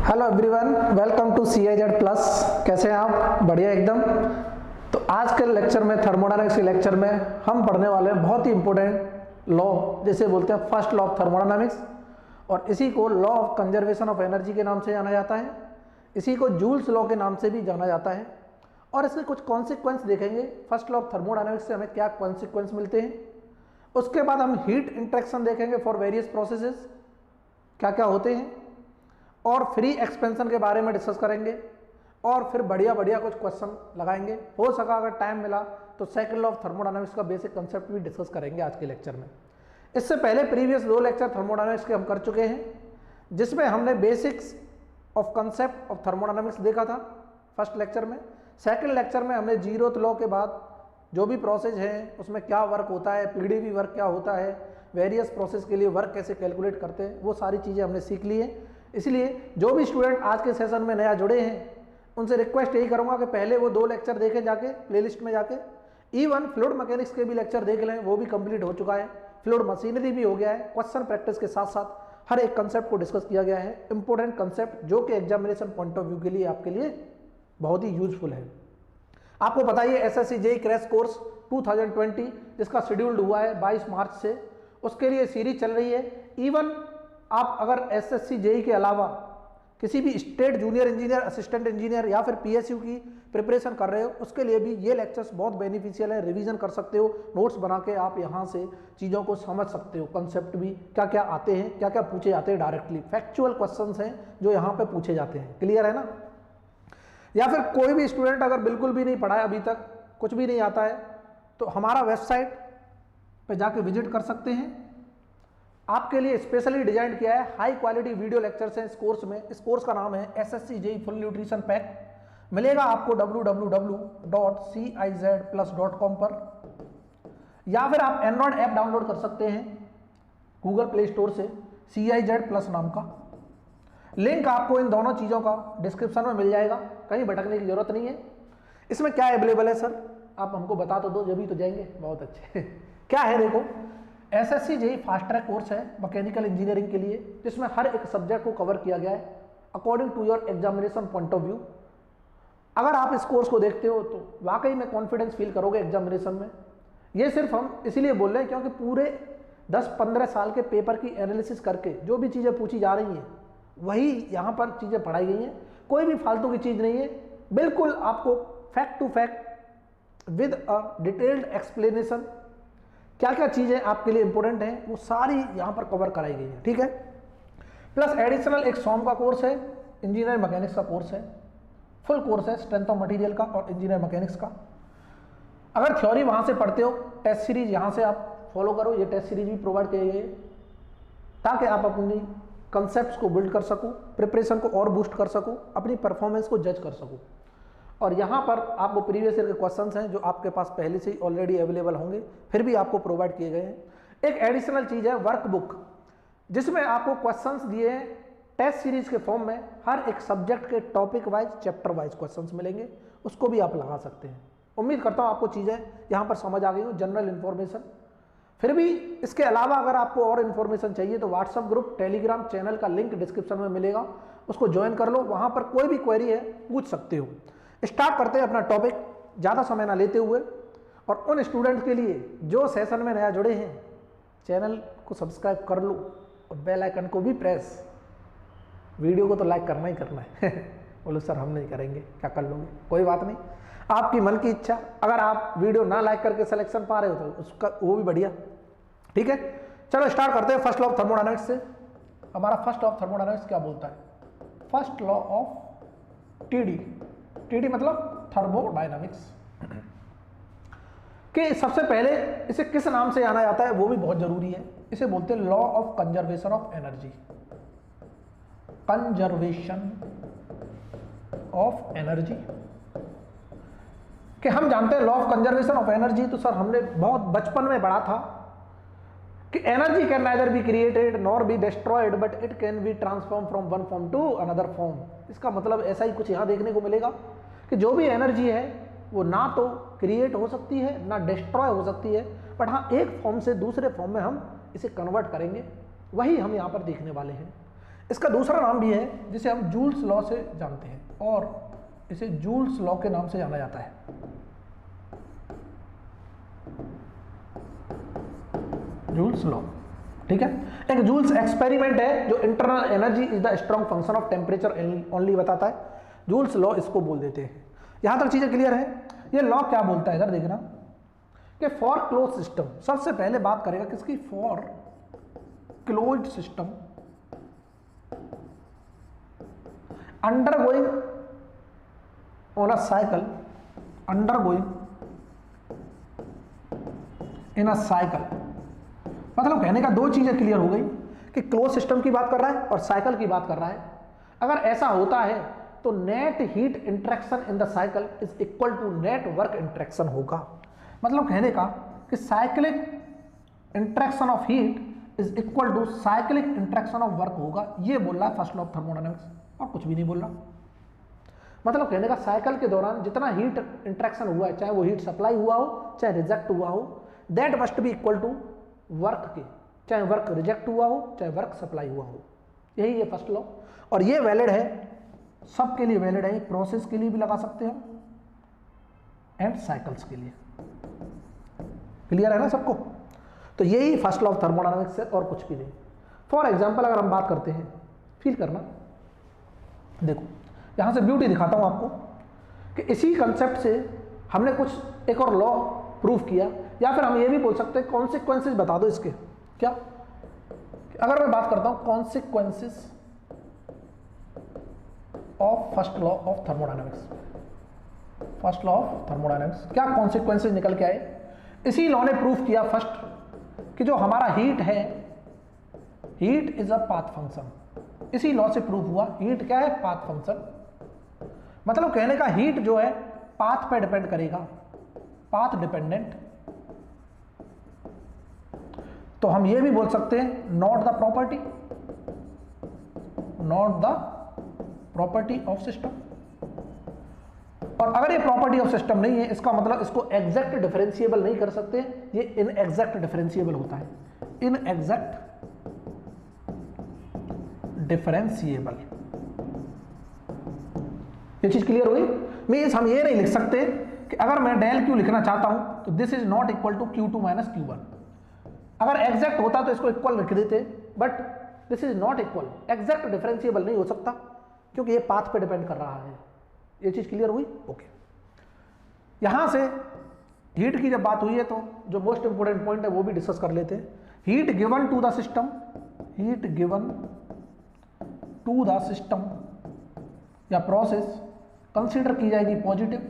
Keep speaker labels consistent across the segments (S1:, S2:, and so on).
S1: Hello everyone, welcome to CIZ plus. कैसे हैं आप? बढ़िया एकदम। तो आज के लेक्चर में, थर्मोडायनामिक्स के लेक्चर में हम पढ़ने वाले हैं बहुत ही इंपॉर्टेंट लॉ, जिसे बोलते हैं फर्स्ट लॉ ऑफ थर्मोडायनामिक्स, और इसी को law of conservation of energy के नाम से जाना जाता है। इसी को जूल्स लॉ के नाम से भी जाना जाता है। और इसके कुछ कॉन्सिक्वेंस देखेंगे। फर्स्ट लॉ ऑफ थर्मोडायनामिक्स से हमें क्या कॉन्सिक्वेंस मिलते हैं। उसके बाद हम हीट इंट्रैक्शन देखेंगे फॉर वेरियस प्रोसेसेस, क्या क्या होते हैं, और फ्री एक्सपेंशन के बारे में डिस्कस करेंगे, और फिर बढ़िया बढ़िया कुछ क्वेश्चन लगाएंगे। हो सका अगर टाइम मिला तो सेकंड लॉ ऑफ थर्मोडायनामिक्स का बेसिक कंसेप्ट भी डिस्कस करेंगे आज के लेक्चर में। इससे पहले प्रीवियस 2 लेक्चर थर्मोडायनामिक्स के हम कर चुके हैं, जिसमें हमने basics of concept of thermodynamics देखा था फर्स्ट लेक्चर में। सेकंड लेक्चर में हमने जीरोथ लॉ के बाद जो भी प्रोसेस है उसमें क्या वर्क होता है, PdV वर्क क्या होता है, वेरियस प्रोसेस के लिए वर्क कैसे कैलकुलेट करते हैं, वो सारी चीज़ें हमने सीख ली हैं। इसलिए जो भी स्टूडेंट आज के सेशन में नया जुड़े हैं उनसे रिक्वेस्ट यही करूंगा कि पहले वो 2 लेक्चर देखें जाके प्लेलिस्ट में जाके। इवन फ्लूइड मैकेनिक्स के भी लेक्चर देख लें, वो भी कंप्लीट हो चुका है। फ्लूइड मशीनरी भी हो गया है। क्वेश्चन प्रैक्टिस के साथ साथ हर एक कंसेप्ट को डिस्कस किया गया है, इंपॉर्टेंट कंसेप्ट जो कि एग्जामिनेशन पॉइंट ऑफ व्यू के लिए आपके लिए बहुत ही यूजफुल है। आपको पता ही है SSC JEE क्रैश कोर्स 2020 जिसका शेड्यूल्ड हुआ है 22 मार्च से, उसके लिए सीरीज चल रही है। इवन आप अगर SSC JEE के अलावा किसी भी state junior engineer, assistant engineer या फिर PSU की प्रिपरेशन कर रहे हो, उसके लिए भी ये लेक्चर्स बहुत बेनिफिशियल है। रिवीजन कर सकते हो, नोट्स बना के आप यहाँ से चीज़ों को समझ सकते हो। कंसेप्ट भी क्या क्या आते हैं, क्या क्या पूछे जाते हैं, डायरेक्टली फैक्चुअल क्वेश्चंस हैं जो यहाँ पे पूछे जाते हैं। क्लियर है ना? या फिर कोई भी स्टूडेंट अगर बिल्कुल भी नहीं पढ़ा है, अभी तक कुछ भी नहीं आता है, तो हमारा वेबसाइट पे जाके विजिट कर सकते हैं। आपके लिए स्पेशली डिजाइन किया है, हाई क्वालिटी वीडियो लेक्चर्स हैं इस कोर्स में। इस कोर्स का नाम है SSC JEE full nutrition pack. मिलेगा आपको www.cizplus.com पर, या फिर आप एंड्रॉयड ऐप डाउनलोड कर सकते हैं गूगल प्ले स्टोर से, CIZ प्लस नाम का। लिंक आपको इन दोनों चीज़ों का डिस्क्रिप्शन में मिल जाएगा, कहीं भटकने की जरूरत नहीं है। इसमें क्या अवेलेबल है सर, आप हमको बता तो दो, जब ही तो जाएंगे। बहुत अच्छे। क्या है देखो, SSC JEE fast track course है मैकेनिकल इंजीनियरिंग के लिए, जिसमें हर एक सब्जेक्ट को कवर किया गया है according to your examination point of view. अगर आप इस कोर्स को देखते हो तो वाकई में कॉन्फिडेंस फील करोगे एग्जामिनेशन में। ये सिर्फ हम इसीलिए बोल रहे हैं क्योंकि पूरे 10-15 साल के पेपर की एनालिसिस करके जो भी चीज़ें पूछी जा रही हैं वही यहाँ पर चीज़ें पढ़ाई गई हैं। कोई भी फालतू की चीज़ नहीं है, बिल्कुल आपको fact to fact with a detailed explanation, क्या क्या चीज़ें आपके लिए इंपॉर्टेंट हैं वो सारी यहाँ पर कवर कराई गई है। ठीक है। प्लस एडिशनल एक SOM का कोर्स है, इंजीनियर मैकेनिक्स का कोर्स है, फुल कोर्स है स्ट्रेंथ ऑफ मटेरियल का और इंजीनियर मैकेनिक्स का। अगर थ्योरी वहाँ से पढ़ते हो, टेस्ट सीरीज यहाँ से आप फॉलो करो। ये टेस्ट सीरीज भी प्रोवाइड किए गए ताकि आप अपनी कंसेप्ट को बिल्ड कर सको, प्रिपरेशन को और बूस्ट कर सको, अपनी परफॉर्मेंस को जज कर सको। और यहाँ पर आपको प्रीवियस ईयर के क्वेश्चंस हैं जो आपके पास पहले से ही ऑलरेडी अवेलेबल होंगे, फिर भी आपको प्रोवाइड किए गए हैं। एक एडिशनल चीज़ है वर्कबुक, जिसमें आपको क्वेश्चंस दिए हैं टेस्ट सीरीज के फॉर्म में। हर एक सब्जेक्ट के topic wise, chapter wise questions मिलेंगे, उसको भी आप लगा सकते हैं। उम्मीद करता हूँ आपको चीज़ें यहाँ पर समझ आ गई हो, जनरल इन्फॉर्मेशन। फिर भी इसके अलावा अगर आपको और इन्फॉर्मेशन चाहिए तो व्हाट्सअप ग्रुप, टेलीग्राम चैनल का लिंक डिस्क्रिप्शन में मिलेगा, उसको ज्वाइन कर लो। वहाँ पर कोई भी क्वेरी है पूछ सकते हो। स्टार्ट करते हैं अपना टॉपिक ज़्यादा समय ना लेते हुए। और उन स्टूडेंट के लिए जो सेशन में नया जुड़े हैं, चैनल को सब्सक्राइब कर लो और बेल आइकन को भी प्रेस। वीडियो को तो लाइक करना ही करना है। बोलो सर हम नहीं करेंगे, क्या कर लोगे? कोई बात नहीं, आपकी मन की इच्छा। अगर आप वीडियो ना लाइक करके सिलेक्शन पा रहे हो तो उसका वो भी बढ़िया। ठीक है, चलो स्टार्ट करते हैं फर्स्ट लॉ ऑफ थर्मोडायनामिक्स से। हमारा फर्स्ट लॉ ऑफ थर्मोडायनामिक्स क्या बोलता है? फर्स्ट लॉ ऑफ TD मतलब थर्मोडायनामिक्स कि सबसे पहले इसे किस नाम से जाना जाता है वो भी बहुत जरूरी है। इसे बोलते हैं law of conservation of energy. Conservation of energy कि हम जानते हैं law of conservation of energy, तो सर हमने बहुत बचपन में पढ़ा था कि energy can neither be created nor be destroyed but it can be transform from one form to another form. इसका मतलब ऐसा ही कुछ यहाँ देखने को मिलेगा कि जो भी एनर्जी है वो ना तो क्रिएट हो सकती है ना डिस्ट्रॉय हो सकती है, बट हाँ एक फॉर्म से दूसरे फॉर्म में हम इसे कन्वर्ट करेंगे, वही हम यहाँ पर देखने वाले हैं। इसका दूसरा नाम भी है जिसे हम जूल्स लॉ से जानते हैं और इसे जूल्स लॉ के नाम से जाना जाता है। जूल्स लॉ, ठीक है। एक जूल्स एक्सपेरिमेंट है जो internal energy is the strong function of temperature only बताता है। जूल्स लॉ इसको बोल देते हैं। यहां तक चीजें क्लियर है। ये लॉ क्या बोलता है इधर देखना कि फॉर क्लोज सिस्टम, सबसे पहले बात करेगा किसकी, for closed system undergoing on a cycle, undergoing in a cycle, मतलब कहने का दो चीजें क्लियर हो गई कि क्लोज सिस्टम की बात कर रहा है और साइकिल की बात कर रहा है। अगर ऐसा होता है तो net heat interaction in the cycle is equal to net work interaction होगा। मतलब कहने का कि cyclic interaction of heat is equal to cyclic interaction of work होगा। ये बोल रहा है फर्स्ट लॉ ऑफ थर्मोडायनामिक्स और कुछ भी नहीं बोल रहा। मतलब कहने का साइकिल के दौरान जितना हीट इंटरेक्शन हुआ है, चाहे वो हीट सप्लाई हुआ हो चाहे रिजेक्ट हुआ हो, that must be equal to work के, चाहे वर्क रिजेक्ट हुआ हो चाहे वर्क सप्लाई हुआ हो। यही ये फर्स्ट लॉ और ये वैलिड है, सबके लिए वैलिड है। प्रोसेस के लिए भी लगा सकते हो एंड साइकिल्स के लिए। क्लियर है ना सबको? तो यही फर्स्ट लॉ ऑफ थर्मोडायनामिक्स है और कुछ भी नहीं। फॉर एग्जाम्पल अगर हम बात करते हैं, फील करना, देखो यहां से ब्यूटी दिखाता हूं आपको कि इसी कंसेप्ट से हमने कुछ एक और लॉ प्रूव किया, या फिर हम ये भी बोल सकते हैं कॉन्सिक्वेंसेस बता दो इसके। क्या? अगर मैं बात करता हूं consequences of first law of thermodynamics, first law of thermodynamics क्या कॉन्सिक्वेंसेस निकल के आए? इसी लॉ ने प्रूव किया फर्स्ट कि जो हमारा हीट है, heat is a path function. इसी लॉ से प्रूव हुआ हीट क्या है, पाथ फंक्शन। मतलब कहने का हीट जो है पाथ पे डिपेंड करेगा, पाथ डिपेंडेंट। तो हम ये भी बोल सकते हैं not the property, not the property of system. और अगर ये प्रॉपर्टी ऑफ सिस्टम नहीं है, इसका मतलब इसको एग्जैक्ट डिफरेंशिएबल नहीं कर सकते, ये इनएग्जैक्ट डिफरेंशिएबल होता है, इनएग्जैक्ट डिफरेंशिएबल। ये चीज क्लियर हुई? मींस हम ये नहीं लिख सकते कि अगर मैं डेल क्यू लिखना चाहता हूं तो this is not equal to Q2 minus Q1। अगर एग्जैक्ट होता तो इसको इक्वल लिख देते, but this is not equal, exact differentiable नहीं हो सकता क्योंकि ये पाथ पे डिपेंड कर रहा है। ये चीज क्लियर हुई? ओके। यहां से हीट की जब बात हुई है तो जो मोस्ट इंपोर्टेंट पॉइंट है वो भी डिस्कस कर लेते हैं। Heat given to the system, heat given to the system या प्रोसेस कंसीडर की जाएगी पॉजिटिव,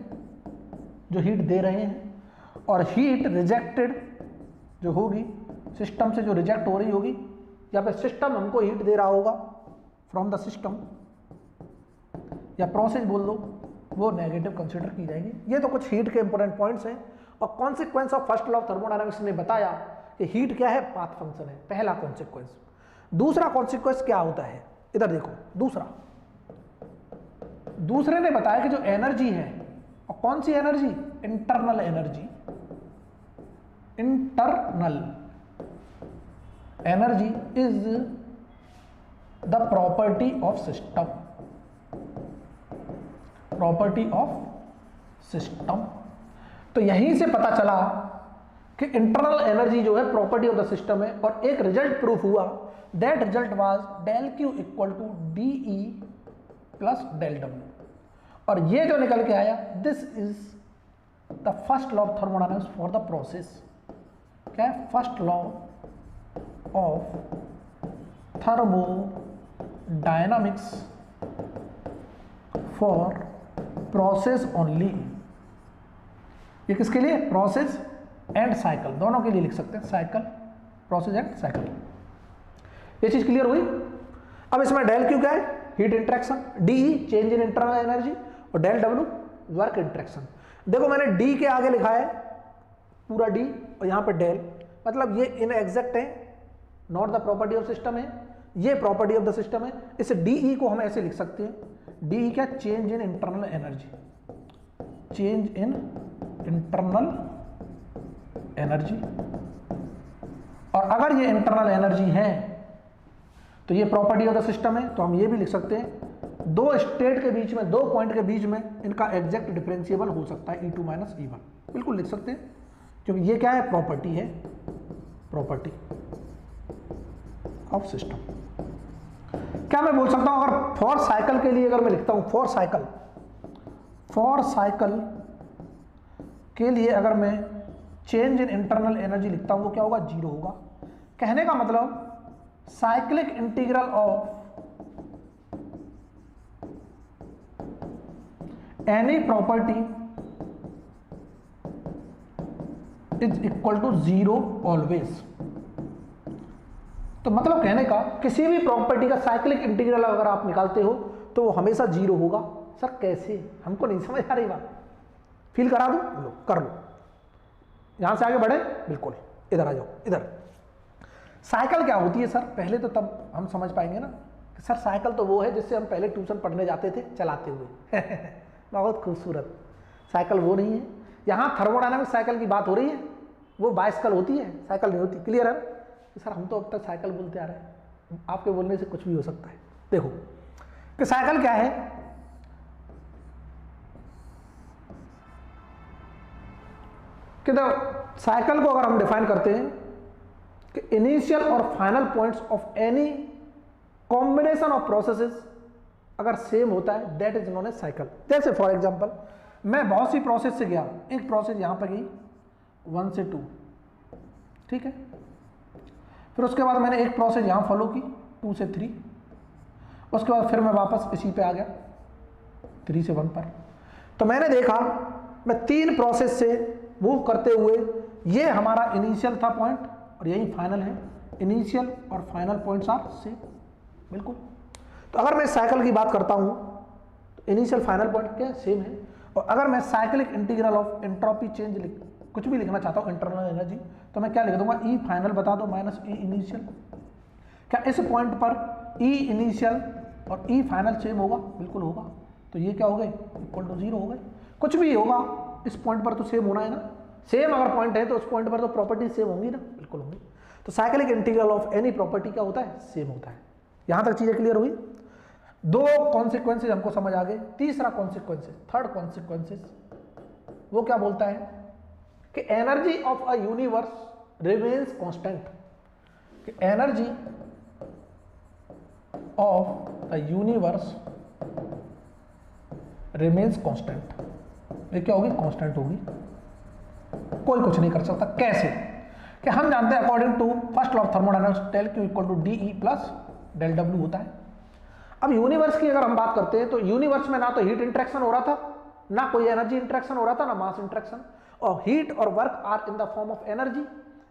S1: जो हीट दे रहे हैं, और हीट रिजेक्टेड जो होगी सिस्टम से, जो रिजेक्ट हो रही होगी, या फिर सिस्टम हमको हीट दे रहा होगा फ्रॉम द सिस्टम या प्रोसेस बोल दो, वो नेगेटिव कंसीडर की जाएगी। ये तो कुछ हीट के इंपॉर्टेंट पॉइंट्स हैं। और consequence of first law of thermodynamics ने बताया कि हीट क्या है, पाथ फंक्शन है, पहला कॉन्सिक्वेंस। दूसरा कॉन्सिक्वेंस क्या होता है, इधर देखो। दूसरे ने बताया कि जो एनर्जी है, और कौन सी energy, internal energy, internal energy is the property of system, property of system. तो यहीं से पता चला कि इंटरनल एनर्जी जो है प्रॉपर्टी ऑफ द सिस्टम है, और एक रिजल्ट प्रूफ हुआ, that result was del Q equal to DE plus del W। और ये जो निकल के आया, this is the first law of thermodynamics for the process. क्या है? First law of thermodynamics for process only. ये किसके लिए? प्रोसेस एंड साइकिल, दोनों के लिए लिख सकते हैं, साइकिल, प्रोसेस एंड साइकिल। ये चीज क्लियर हुई? अब इसमें डेल क्यू क्या है? Heat interaction, DE change in internal energy, और डेल W वर्क इंटरेक्शन। देखो मैंने D के आगे लिखा है पूरा D और यहां पे डेल, मतलब ये इनएग्जैक्ट है, not the property of system है, ये प्रॉपर्टी ऑफ द सिस्टम है। इस DE को हम ऐसे लिख सकते हैं, DE क्या? Change in internal energy, change in internal energy. और अगर ये इंटरनल एनर्जी है तो ये प्रॉपर्टी ऑफ द सिस्टम है। तो हम ये भी लिख सकते हैं दो स्टेट के बीच में, दो पॉइंट के बीच में इनका एग्जैक्ट डिफरेंशिएबल हो सकता है E2 माइनस E1, बिल्कुल लिख सकते हैं, क्योंकि ये क्या है, प्रॉपर्टी है, प्रॉपर्टी ऑफ सिस्टम। क्या मैं बोल सकता हूं, अगर फॉर साइकिल के लिए अगर मैं लिखता हूं फॉर साइकिल के लिए अगर मैं चेंज इन इंटरनल एनर्जी लिखता हूं, वो क्या होगा, 0 होगा। कहने का मतलब cyclic integral of any property is equal to 0 always. तो मतलब कहने का किसी भी प्रॉपर्टी का साइक्लिक इंटीग्रल अगर आप निकालते हो तो वो हमेशा 0 होगा। सर कैसे, हमको नहीं समझ आ रही बात, फील करा दूं, लो कर लो, यहां से आगे बढ़े, बिल्कुल इधर आ जाओ। इधर साइकिल क्या होती है सर, पहले तो तब हम समझ पाएंगे ना कि सर साइकिल तो वो है जिससे हम पहले ट्यूशन पढ़ने जाते थे चलाते हुए बहुत खूबसूरत। साइकिल वो नहीं है, यहाँ थर्मोडायनामिक साइकिल की बात हो रही है, वो बाइसिकल होती है, साइकिल नहीं होती। क्लियर है सर, हम तो अब तक साइकिल बोलते आ रहे हैं, आपके बोलने से कुछ भी हो सकता है। देखो कि साइकिल क्या है, कि साइकिल को अगर हम डिफाइन करते हैं कि इनिशियल और final points of any combination of processes अगर सेम होता है that is known as cycle. जैसे फॉर एग्जांपल मैं बहुत सी प्रोसेस से गया, एक प्रोसेस यहां पर गई 1 से 2, ठीक है, फिर उसके बाद मैंने एक प्रोसेस यहां फॉलो की 2 से 3, उसके बाद फिर मैं वापस इसी पे आ गया 3 से 1 पर। तो मैंने देखा मैं 3 प्रोसेस से मूव करते हुए, ये हमारा इनिशियल था पॉइंट और यही फाइनल है, इनिशियल और फाइनल पॉइंट्स आर सेम, बिल्कुल। तो अगर मैं साइकिल की बात करता हूं तो इनिशियल फाइनल पॉइंट क्या सेम है। और अगर मैं cyclic integral of entropy change कुछ भी लिखना चाहता हूं इंटरनल एनर्जी, तो मैं क्या लिख दूंगा, ई फाइनल बता दो माइनस ई इनिशियल। क्या इस पॉइंट पर ई इनिशियल और ई फाइनल सेम होगा, बिल्कुल होगा। तो ये क्या हो गए, इक्वल टू 0 हो गए। कुछ भी होगा इस पॉइंट पर तो सेम होना है ना, सेम अगर पॉइंट है तो उस पॉइंट पर तो प्रॉपर्टी सेम होंगी ना, बिल्कुल होंगी। तो cyclic integral of any property क्या होता है, सेम होता है। यहां तक चीजें क्लियर हुई। 2 कॉन्सिक्वेंसेज हमको समझ आ गए। तीसरा कॉन्सिक्वेंसेज, थर्ड कॉन्सिक्वेंसेज, वो क्या बोलता है कि energy of a universe remains constant, कि energy of the universe remains constant. ये क्या होगी, कांस्टेंट होगी, कोई कुछ नहीं कर सकता। कैसे, कि हम जानते हैं according to first law of thermodynamics del Q equal to D E plus del W होता है। अब यूनिवर्स की अगर हम बात करते हैं तो यूनिवर्स में ना तो हीट इंटरेक्शन हो रहा था, ना कोई एनर्जी इंटरेक्शन हो रहा था, ना मास इंटरेक्शन, और हीट और work are in the form of energy.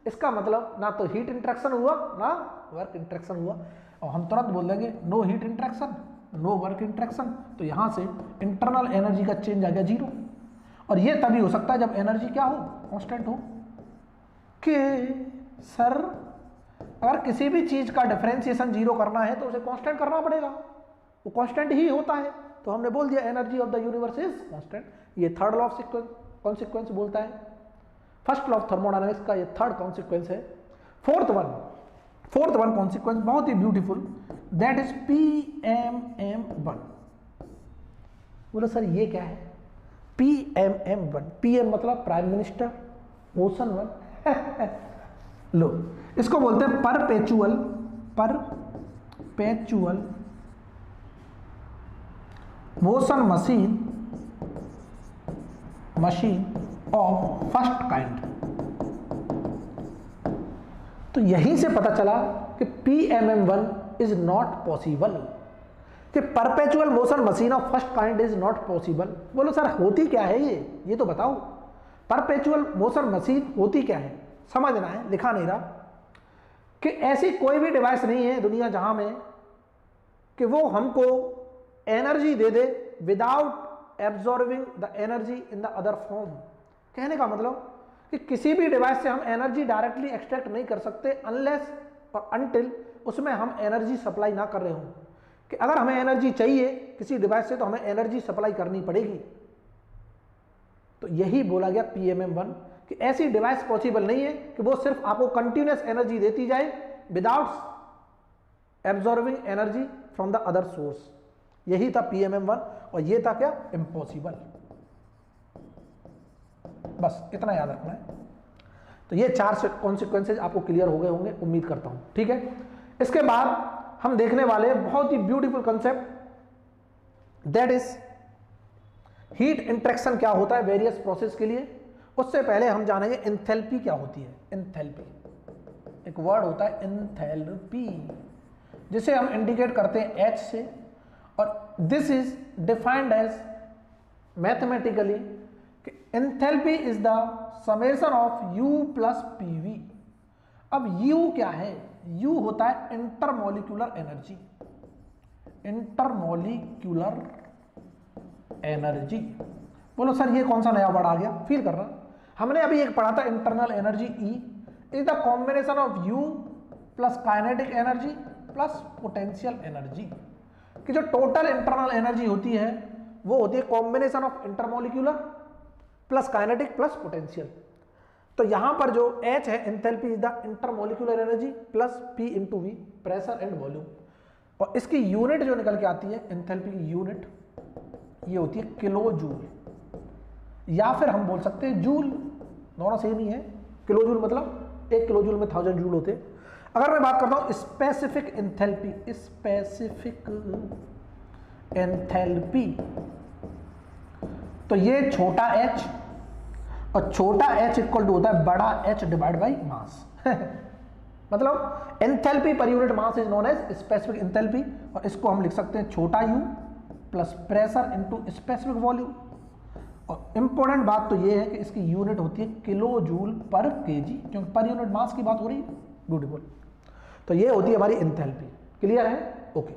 S1: इसका मतलब ना तो हीट इंटरेक्शन हुआ ना वर्क इंटरेक्शन हुआ। और हम तुरंत बोल देंगे no heat interaction no work interaction, तो यहां से इंटरनल एनर्जी का चेंज आ गया 0। और ये तभी हो सकता है जब एनर्जी क्या हो, कांस्टेंट हो। कि सर अगर किसी भी चीज का डिफरेंशिएशन 0 करना है तो उसे कांस्टेंट करना पड़ेगा, वो कांस्टेंट ही होता है। तो हमने बोल दिया energy of the universe is constant. ये थर्ड लॉ ऑफ कॉन्सिक्वेंस बोलता है, फर्स्ट लॉ ऑफ थर्मोडायनामिक्स का ये थर्ड कॉन्सिक्वेंस है। फोर्थ वन कॉन्सिक्वेंस बहुत ही ब्यूटीफुल, दैट इज PMM1। बोलो सर ये क्या है, PMM1। PM मतलब प्राइम मिनिस्टर, मोशन 1 लो इसको बोलते हैं perpetual motion machine of first kind. तो यहीं से पता चला कि PMM1 इज नॉट पॉसिबल, कि perpetual motion machine of first kind is not possible. बोलो सर होती क्या है ये तो बताओ, परपेचुअल मोशन मशीन होती क्या है, समझना है, लिखा नहीं रहा। कि ऐसी कोई भी डिवाइस नहीं है दुनिया जहां में कि वो हमको energy they they without absorbing the energy in the other form. कहने का मतलब कि किसी भी डिवाइस से हम एनर्जी डायरेक्टली एक्सट्रैक्ट नहीं कर सकते अनलेस और अनटिल उसमें हम एनर्जी सप्लाई ना कर रहे हों। कि अगर हमें एनर्जी चाहिए किसी डिवाइस से तो हमें एनर्जी सप्लाई करनी पड़ेगी। तो यही बोला गया PMM1 कि ऐसी डिवाइस पॉसिबल नहीं है कि वो सिर्फ आपको कंटिन्यूअस एनर्जी देती जाए without absorbing energy from the other source, यही था PMM1 और ये था क्या, इम्पॉसिबल। बस इतना याद रखना है। तो ये 4 कॉन्सिक्वेंसेज आपको क्लियर हो गए होंगे, उम्मीद करता हूं, ठीक है। इसके बाद हम देखने वाले बहुत ही beautiful concept, that is heat interaction क्या होता है वेरियस प्रोसेस के लिए। उससे पहले हम जानेंगे एंथैल्पी क्या होती है। एंथैल्पी एक वर्ड होता है एंथैल्पी, जिसे हम इंडिकेट करते हैं H से, और this is defined as mathematically enthalpy is the summation of U plus PV। अब U क्या है, U होता है इंटरमोलिक्यूलर एनर्जी, इंटरमोलिक्यूलर एनर्जी। बोलो सर ये कौन सा नया वर्ड आ गया, फील कर रहा। हमने अभी एक पढ़ा था internal energy E is the combination of U plus kinetic energy plus potential energy, कि जो टोटल इंटरनल एनर्जी होती है वो होती है combination of intermolecular plus kinetic plus potential. तो यहां पर जो H है enthalpy is the intermolecular energy plus P into V pressure and volume, और इसकी यूनिट जो निकल के आती है एंथैल्पी की यूनिट ये होती है किलो जूल, या फिर हम बोल सकते हैं जूल, दोनों सेम ही है। किलो जूल मतलब 1 किलो जूल में 1000 जूल होते हैं। अगर मैं बात करता हूं स्पेसिफिक एंथैल्पी, स्पेसिफिक एंथैल्पी, तो ये छोटा h, और छोटा h इक्वल टू होता है बड़ा H डिवाइड बाई मास। मतलब एंथैल्पी पर unit mass is known as specific enthalpy, और इसको हम लिख सकते हैं छोटा u plus pressure into specific volume. और इंपॉर्टेंट बात तो ये है कि इसकी यूनिट होती है किलो जूल पर केजी, क्योंकि पर यूनिट मास की बात हो रही है। ब्यूटीफुल। तो ये होती है हमारी एंथैल्पी। क्लियर है? ओके।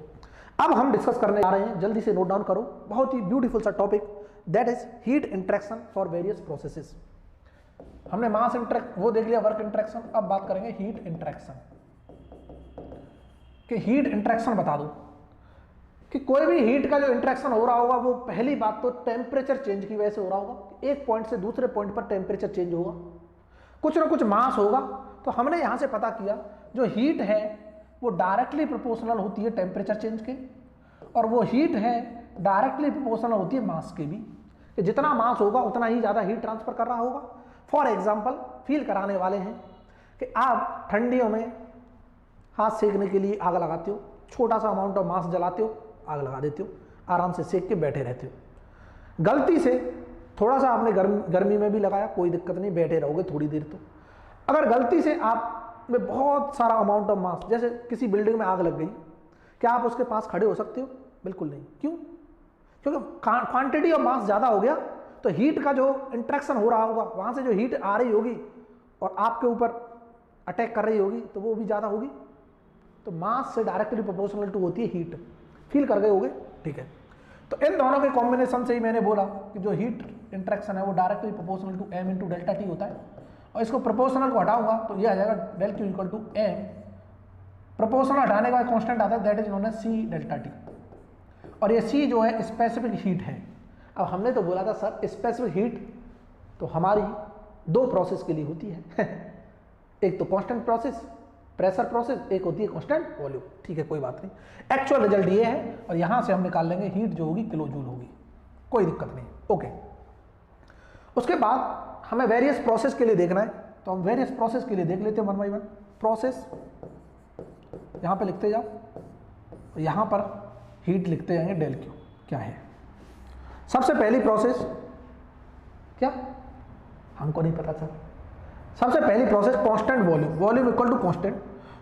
S1: अब हम डिस्कस करने जा रहे हैं, जल्दी से नोट डाउन करो, बहुत ही ब्यूटीफुल सा topic, that is heat interaction for various processes. हमने मास इंटरेक्ट वो देख लिया, वर्क इंटरेक्शन, अब बात करेंगे हीट इंटरेक्शन। कि हीट इंटरेक्शन बता दो कि कोई भी हीट का जो इंटरेक्शन हो रहा होगा वो पहली बात तो टेम्परेचर चेंज की वजह से हो रहा होगा। एक पॉइंट से दूसरे पॉइंट पर टेम्परेचर चेंज होगा, कुछ ना कुछ मास होगा। तो हमने यहां से पता किया जो हीट है वो डायरेक्टली प्रोपोर्शनल होती है टेम्परेचर चेंज के, और वो हीट है डायरेक्टली प्रोपोर्शनल होती है मास के भी, कि जितना मास होगा उतना ही ज्यादा हीट ट्रांसफर कर रहा होगा। फॉर एग्जाम्पल फील कराने वाले हैं कि आप ठंडियों में हाथ सेकने के लिए आग लगाते हो, छोटा सा अमाउंट ऑफ मास जलाते हो, आग लगा देते हो, आराम से सेक के बैठे रहते हो। गलती से थोड़ा सा आपने गर्मी में भी लगाया, कोई दिक्कत नहीं, बैठे रहोगे थोड़ी देर। तो अगर गलती से आप में बहुत सारा अमाउंट ऑफ मास, जैसे किसी बिल्डिंग में आग लग गई, क्या आप उसके पास खड़े हो सकते हो? बिल्कुल नहीं। क्यों? क्योंकि क्वांटिटी ऑफ मास ज्यादा हो गया, तो हीट का जो इंटरेक्शन हो रहा होगा, वहां से जो हीट आ रही होगी और आपके ऊपर अटैक कर रही होगी, तो वो भी ज्यादा होगी। तो मास से डायरेक्टली प्रोपोर्शनल टू होती है हीट। फील कर गए होगे? ठीक है। तो इन दोनों के कॉम्बिनेशन से ही मैंने बोला कि जो हीट इंटरेक्शन है वो directly proportional to m into delta T होता है। और इसको प्रोपोर्शनल को हटाऊंगा तो ये आ जाएगा del Q equal to m, proportional हटाने का बाद कांस्टेंट आता है that is known as c delta T, और ये c जो है स्पेसिफिक हीट है। अब हमने तो बोला था सर स्पेसिफिक हीट तो हमारी 2 प्रोसेस के लिए होती है एक तो कांस्टेंट प्रोसेस प्रेशर प्रोसेस, एक होती है कांस्टेंट वॉल्यूम। ठीक है, कोई बात नहीं। एक्चुअल रिजल्ट ये है, और यहां से हम निकाल लेंगे हीट जो होगी किलो जूल होगी, कोई दिक्कत नहीं। ओके। उसके बाद हमें वेरियस प्रोसेस के लिए देखना है, तो हम वेरियस प्रोसेस के लिए देख लेते हैं 1 बाई 1 प्रोसेस। यहां पे लिखते जाओ, यहां पर हीट लिखते जाएंगे डेल क्यू। क्या है सबसे पहली प्रोसेस? क्या हमको नहीं पता सर। सबसे पहली process constant volume, volume equal to constant,